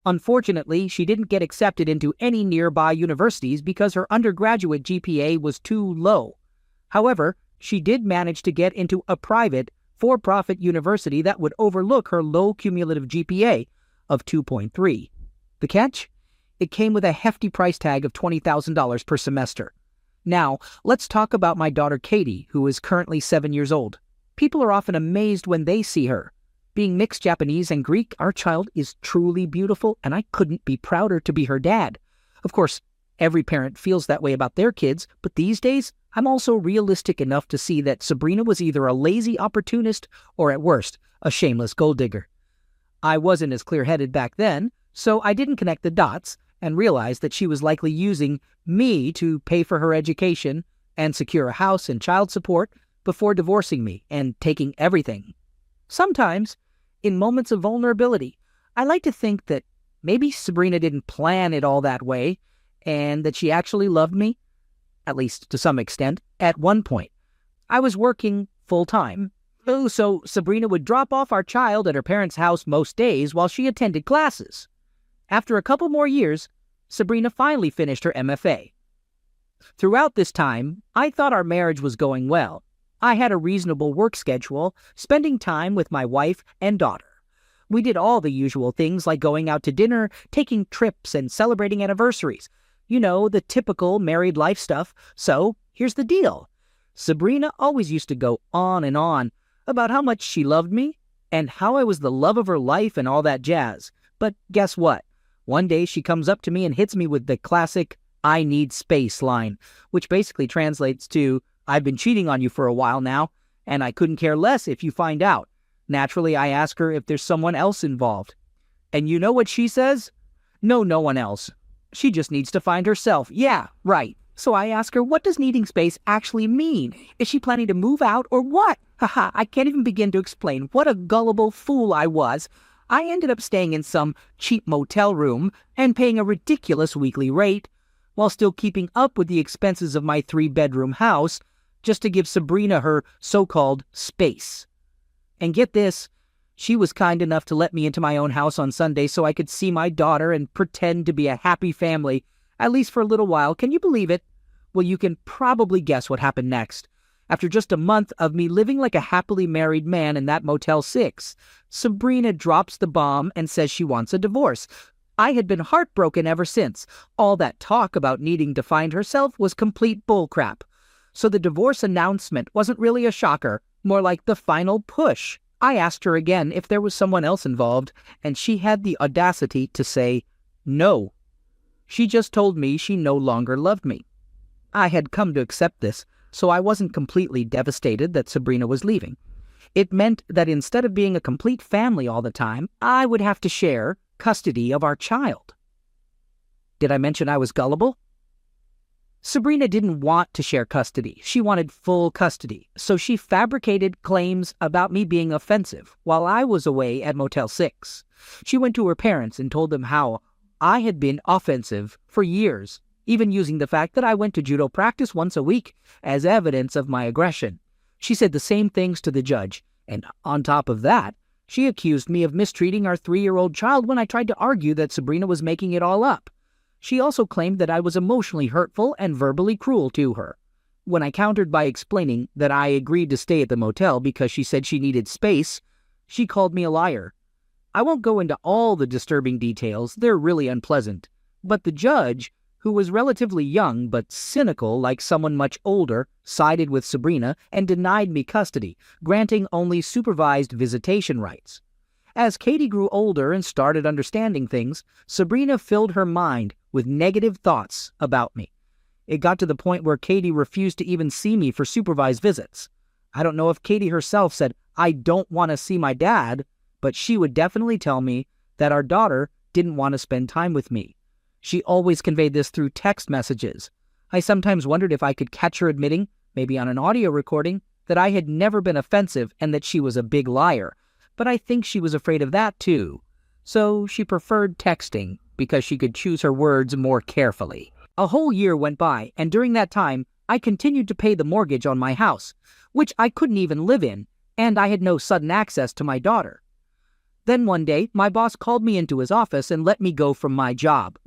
Unfortunately, she didn't get accepted into any nearby universities because her undergraduate GPA was too low. However, she did manage to get into a private, for-profit university that would overlook her low cumulative GPA of 2.3. The catch? It came with a hefty price tag of $20,000 per semester. Now, let's talk about my daughter Katie, who is currently 7 years old. People are often amazed when they see her. Being mixed Japanese and Greek, our child is truly beautiful, and I couldn't be prouder to be her dad. Of course, every parent feels that way about their kids, but these days, I'm also realistic enough to see that Sabrina was either a lazy opportunist or, at worst, a shameless gold digger. I wasn't as clear-headed back then, so I didn't connect the dots and realized that she was likely using me to pay for her education and secure a house and child support before divorcing me and taking everything. Sometimes, in moments of vulnerability, I like to think that maybe Sabrina didn't plan it all that way and that she actually loved me, at least to some extent, at one point. I was working full-time, so Sabrina would drop off our child at her parents' house most days while she attended classes. After a couple more years, Sabrina finally finished her MFA. Throughout this time, I thought our marriage was going well. I had a reasonable work schedule, spending time with my wife and daughter. We did all the usual things like going out to dinner, taking trips, and celebrating anniversaries. You know, the typical married life stuff. So, here's the deal. Sabrina always used to go on and on about how much she loved me and how I was the love of her life and all that jazz. But guess what? One day she comes up to me and hits me with the classic, "I need space" line, which basically translates to, "I've been cheating on you for a while now, and I couldn't care less if you find out." Naturally, I ask her if there's someone else involved. And you know what she says? No one else. She just needs to find herself. Yeah, right. So I ask her, what does needing space actually mean? Is she planning to move out or what? Haha, I can't even begin to explain what a gullible fool I was. I ended up staying in some cheap motel room and paying a ridiculous weekly rate, while still keeping up with the expenses of my 3-bedroom house, just to give Sabrina her so-called space. And get this, she was kind enough to let me into my own house on Sunday so I could see my daughter and pretend to be a happy family, at least for a little while. Can you believe it? Well, you can probably guess what happened next. After just a month of me living like a happily married man in that Motel 6, Sabrina drops the bomb and says she wants a divorce. I had been heartbroken ever since. All that talk about needing to find herself was complete bullcrap. So the divorce announcement wasn't really a shocker, more like the final push. I asked her again if there was someone else involved, and she had the audacity to say no. She just told me she no longer loved me. I had come to accept this, so I wasn't completely devastated that Sabrina was leaving. It meant that instead of being a complete family all the time, I would have to share custody of our child. Did I mention I was gullible? Sabrina didn't want to share custody. She wanted full custody, so she fabricated claims about me being offensive while I was away at Motel 6. She went to her parents and told them how I had been offensive for years, even using the fact that I went to judo practice once a week as evidence of my aggression. She said the same things to the judge, and on top of that, she accused me of mistreating our 3-year-old child when I tried to argue that Sabrina was making it all up. She also claimed that I was emotionally hurtful and verbally cruel to her. When I countered by explaining that I agreed to stay at the motel because she said she needed space, she called me a liar. I won't go into all the disturbing details, they're really unpleasant, but the judge, who was relatively young but cynical like someone much older, sided with Sabrina and denied me custody, granting only supervised visitation rights. As Katie grew older and started understanding things, Sabrina filled her mind with negative thoughts about me. It got to the point where Katie refused to even see me for supervised visits. I don't know if Katie herself said, "I don't want to see my dad," but she would definitely tell me that our daughter didn't want to spend time with me. She always conveyed this through text messages. I sometimes wondered if I could catch her admitting, maybe on an audio recording, that I had never been offensive and that she was a big liar. But I think she was afraid of that too. So she preferred texting because she could choose her words more carefully. A whole year went by, and during that time, I continued to pay the mortgage on my house, which I couldn't even live in, and I had no sudden access to my daughter. Then one day, my boss called me into his office and let me go from my job.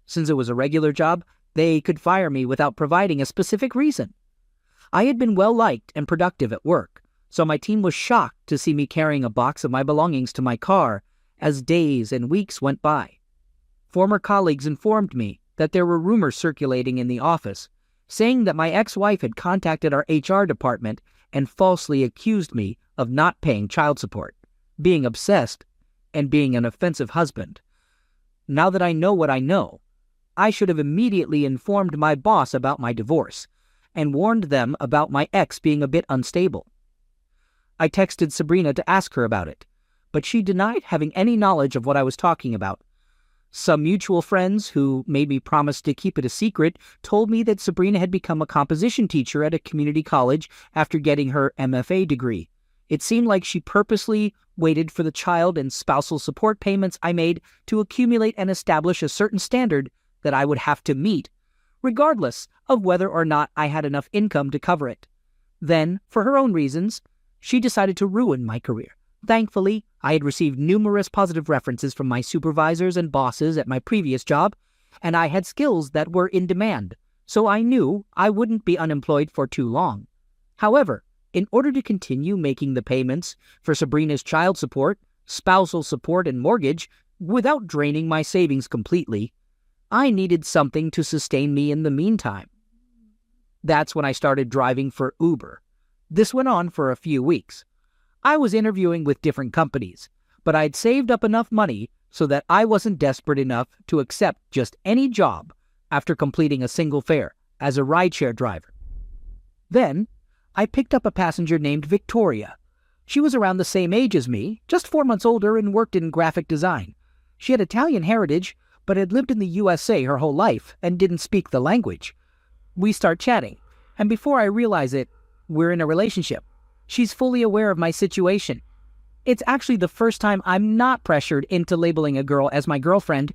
Since it was a regular job, they could fire me without providing a specific reason. I had been well-liked and productive at work, so my team was shocked to see me carrying a box of my belongings to my car as days and weeks went by. Former colleagues informed me that there were rumors circulating in the office saying that my ex-wife had contacted our HR department and falsely accused me of not paying child support, being obsessed, and being an offensive husband. Now that I know what I know, I should have immediately informed my boss about my divorce and warned them about my ex being a bit unstable. I texted Sabrina to ask her about it, but she denied having any knowledge of what I was talking about. Some mutual friends who made me promise to keep it a secret told me that Sabrina had become a composition teacher at a community college after getting her MFA degree. It seemed like she purposely waited for the child and spousal support payments I made to accumulate and establish a certain standard that I would have to meet, regardless of whether or not I had enough income to cover it. Then, for her own reasons, she decided to ruin my career. Thankfully, I had received numerous positive references from my supervisors and bosses at my previous job, and I had skills that were in demand, so I knew I wouldn't be unemployed for too long. However, in order to continue making the payments for Sabrina's child support, spousal support, and mortgage without draining my savings completely, I needed something to sustain me in the meantime. That's when I started driving for Uber. This went on for a few weeks. I was interviewing with different companies, but I'd saved up enough money so that I wasn't desperate enough to accept just any job after completing a single fare as a rideshare driver. Then, I picked up a passenger named Victoria. She was around the same age as me, just 4 months older, and worked in graphic design. She had Italian heritage, but had lived in the USA her whole life and didn't speak the language. We start chatting, and before I realize it, we're in a relationship. She's fully aware of my situation. It's actually the first time I'm not pressured into labeling a girl as my girlfriend.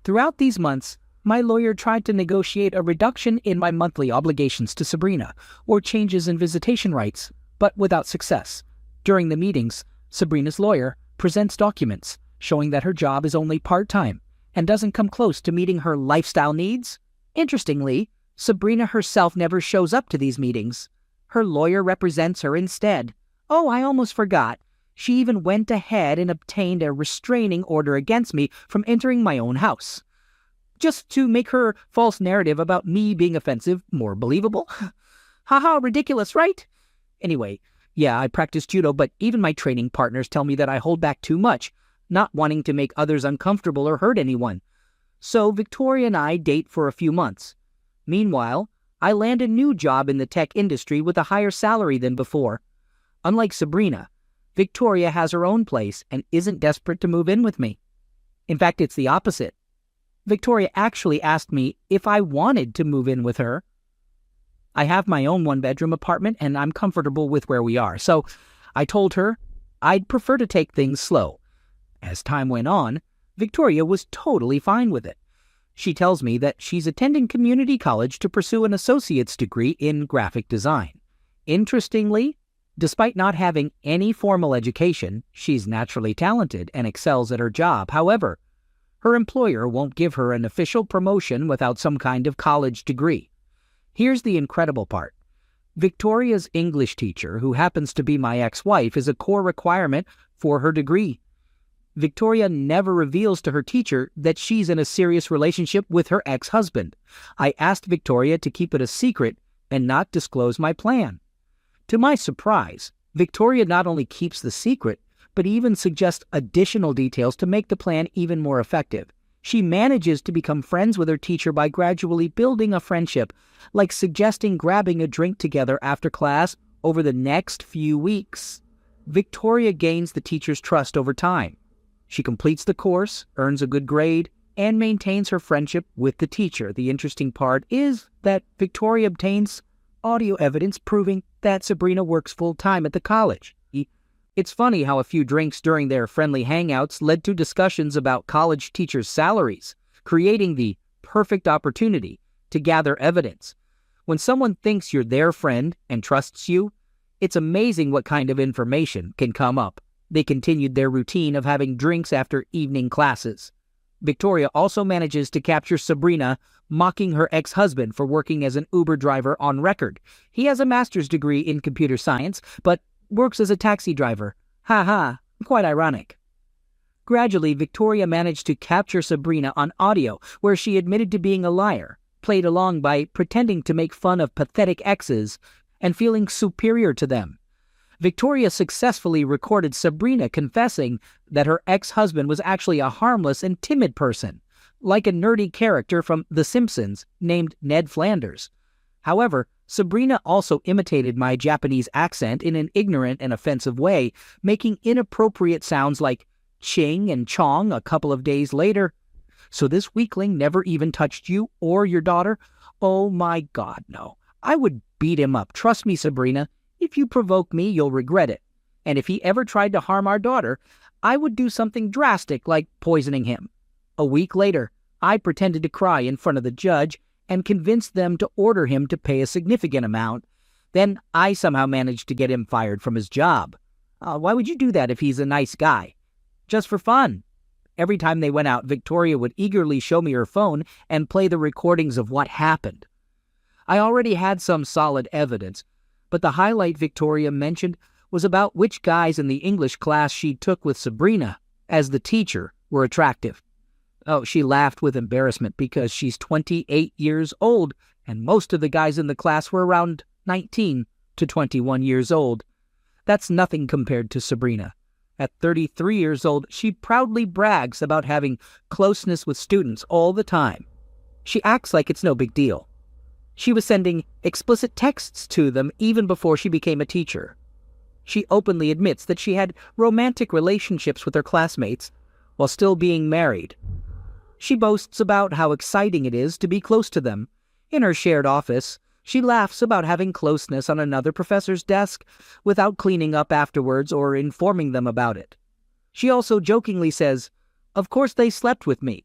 Throughout these months, my lawyer tried to negotiate a reduction in my monthly obligations to Sabrina or changes in visitation rights, but without success. During the meetings, Sabrina's lawyer presents documents showing that her job is only part-time and doesn't come close to meeting her lifestyle needs. Interestingly, Sabrina herself never shows up to these meetings. Her lawyer represents her instead. Oh, I almost forgot. She even went ahead and obtained a restraining order against me from entering my own house, just to make her false narrative about me being offensive more believable. Haha, ridiculous, right? Anyway, yeah, I practice judo, but even my training partners tell me that I hold back too much, not wanting to make others uncomfortable or hurt anyone. So Victoria and I date for a few months. Meanwhile, I land a new job in the tech industry with a higher salary than before. Unlike Sabrina, Victoria has her own place and isn't desperate to move in with me. In fact, it's the opposite. Victoria actually asked me if I wanted to move in with her. I have my own one-bedroom apartment and I'm comfortable with where we are, so I told her I'd prefer to take things slow. As time went on, Victoria was totally fine with it. She tells me that she's attending community college to pursue an associate's degree in graphic design. Interestingly, despite not having any formal education, she's naturally talented and excels at her job. However, her employer won't give her an official promotion without some kind of college degree. Here's the incredible part. Victoria's English teacher, who happens to be my ex-wife, is a core requirement for her degree. Victoria never reveals to her teacher that she's in a serious relationship with her ex-husband. I asked Victoria to keep it a secret and not disclose my plan. To my surprise, Victoria not only keeps the secret, but even suggests additional details to make the plan even more effective. She manages to become friends with her teacher by gradually building a friendship, like suggesting grabbing a drink together after class over the next few weeks. Victoria gains the teacher's trust over time. She completes the course, earns a good grade, and maintains her friendship with the teacher. The interesting part is that Victoria obtains audio evidence proving that Sabrina works full-time at the college. It's funny how a few drinks during their friendly hangouts led to discussions about college teachers' salaries, creating the perfect opportunity to gather evidence. When someone thinks you're their friend and trusts you, it's amazing what kind of information can come up. They continued their routine of having drinks after evening classes. Victoria also manages to capture Sabrina mocking her ex-husband for working as an Uber driver on record. He has a master's degree in computer science, but works as a taxi driver. Ha ha, quite ironic. Gradually, Victoria managed to capture Sabrina on audio, where she admitted to being a liar, played along by pretending to make fun of pathetic exes and feeling superior to them. Victoria successfully recorded Sabrina confessing that her ex-husband was actually a harmless and timid person, like a nerdy character from The Simpsons named Ned Flanders. However, Sabrina also imitated my Japanese accent in an ignorant and offensive way, making inappropriate sounds like ching and chong a couple of days later. So this weakling never even touched you or your daughter? Oh my God, no. I would beat him up. Trust me, Sabrina. If you provoke me, you'll regret it. And if he ever tried to harm our daughter, I would do something drastic like poisoning him. A week later, I pretended to cry in front of the judge and convinced them to order him to pay a significant amount. Then I somehow managed to get him fired from his job. Why would you do that if he's a nice guy? Just for fun. Every time they went out, Victoria would eagerly show me her phone and play the recordings of what happened. I already had some solid evidence, but the highlight Victoria mentioned was about which guys in the English class she took with Sabrina as the teacher were attractive. Oh, she laughed with embarrassment because she's 28 years old, and most of the guys in the class were around 19 to 21 years old. That's nothing compared to Sabrina. At 33 years old, she proudly brags about having closeness with students all the time. She acts like it's no big deal. She was sending explicit texts to them even before she became a teacher. She openly admits that she had romantic relationships with her classmates while still being married. She boasts about how exciting it is to be close to them. In her shared office, she laughs about having closeness on another professor's desk without cleaning up afterwards or informing them about it. She also jokingly says, "Of course they slept with me.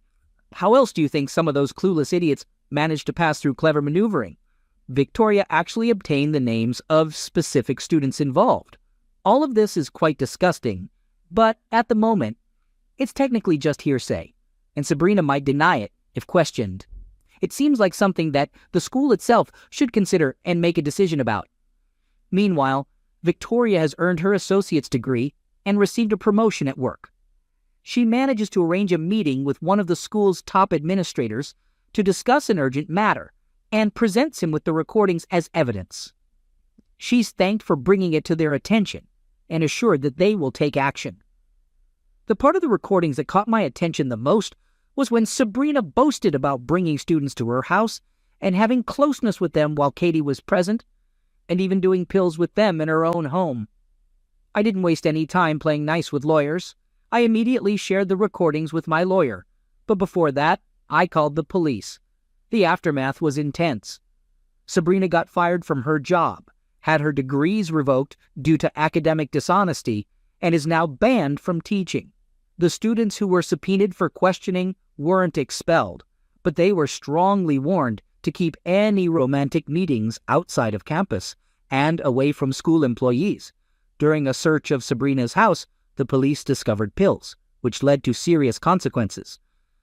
How else do you think some of those clueless idiots managed to pass through clever maneuvering?" Victoria actually obtained the names of specific students involved. All of this is quite disgusting, but at the moment, it's technically just hearsay, and Sabrina might deny it if questioned. It seems like something that the school itself should consider and make a decision about. Meanwhile, Victoria has earned her associate's degree and received a promotion at work. She manages to arrange a meeting with one of the school's top administrators to discuss an urgent matter and presents him with the recordings as evidence. She's thanked for bringing it to their attention and assured that they will take action. The part of the recordings that caught my attention the most was when Sabrina boasted about bringing students to her house and having closeness with them while Katie was present, and even doing pills with them in her own home. I didn't waste any time playing nice with lawyers. I immediately shared the recordings with my lawyer, but before that, I called the police. The aftermath was intense. Sabrina got fired from her job, had her degrees revoked due to academic dishonesty, and is now banned from teaching. The students who were subpoenaed for questioning weren't expelled, but they were strongly warned to keep any romantic meetings outside of campus and away from school employees. During a search of Sabrina's house, the police discovered pills, which led to serious consequences.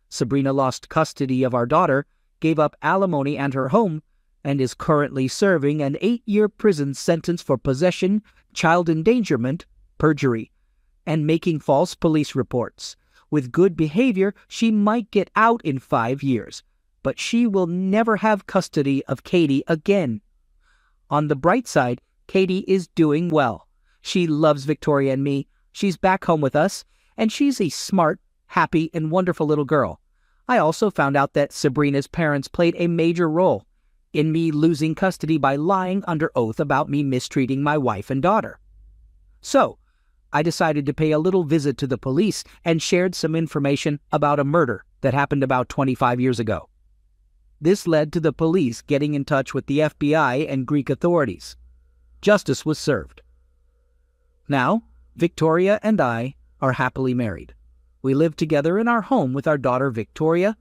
Sabrina lost custody of our daughter, gave up alimony and her home, and is currently serving an 8-year prison sentence for possession, child endangerment, perjury, and making false police reports. With good behavior, she might get out in 5 years, but she will never have custody of Katie again. On the bright side, Katie is doing well. She loves Victoria and me. She's back home with us, and she's a smart, happy, and wonderful little girl. I also found out that Sabrina's parents played a major role in me losing custody by lying under oath about me mistreating my wife and daughter. So, I decided to pay a little visit to the police and shared some information about a murder that happened about 25 years ago. This led to the police getting in touch with the FBI and Greek authorities. Justice was served. Now, Victoria and I are happily married. We live together in our home with our daughter Victoria,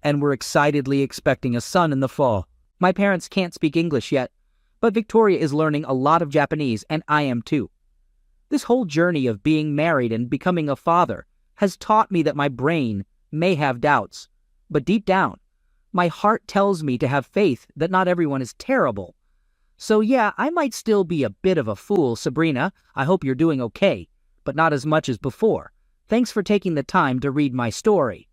and we're excitedly expecting a son in the fall. My parents can't speak English yet, but Victoria is learning a lot of Japanese, and I am too. This whole journey of being married and becoming a father has taught me that my brain may have doubts, but deep down, my heart tells me to have faith that not everyone is terrible. So yeah, I might still be a bit of a fool, Sabrina. I hope you're doing okay, but not as much as before. Thanks for taking the time to read my story.